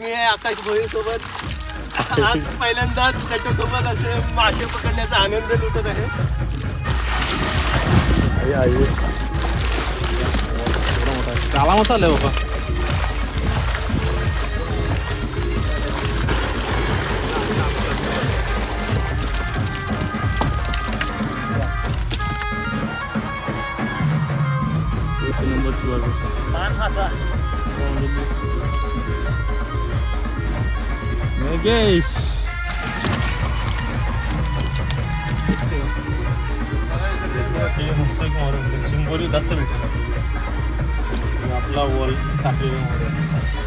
मी आकाश भोई सोबत आज पहिल्यांदाच त्याच्यासोबत असे मासे पकडण्याचा आनंद लुटत आहे. काला मसाला आहे बाबा. Guys, सिंबोली 10 भेटेल आपला वॉल टाकलेला.